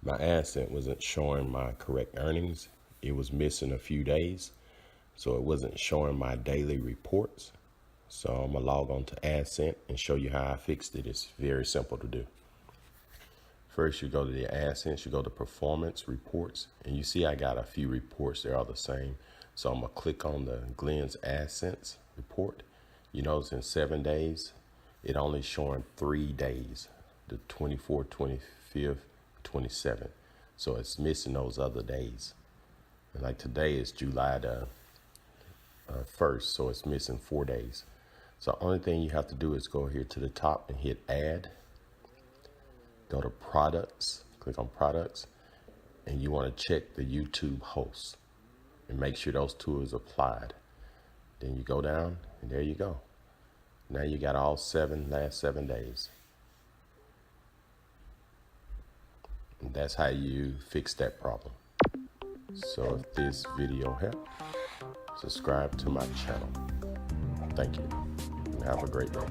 My Adsense wasn't showing my correct earnings. It was missing a few days, so it wasn't showing my daily reports. So I'm gonna log on to Adsense and show you how I fixed it. It's very simple to do. First, you go to the Adsense, you go to performance reports, and you see I got a few reports. They're all the same. So I'm gonna click on the Glenn's Adsense report. You notice in 7 days, it only showing 3 days, the 24th, 25th, 27th. So it's missing those other days. And like today is July the 1st, so it's missing 4 days. So the only thing you have to do is go here to the top and hit add. Go to products, click on products, and you want to check the YouTube hosts and make sure those two is applied. Then you go down and there you go. Now you got all last 7 days. And that's how you fix that problem. So if this video helped, subscribe to my channel. Thank you and have a great day.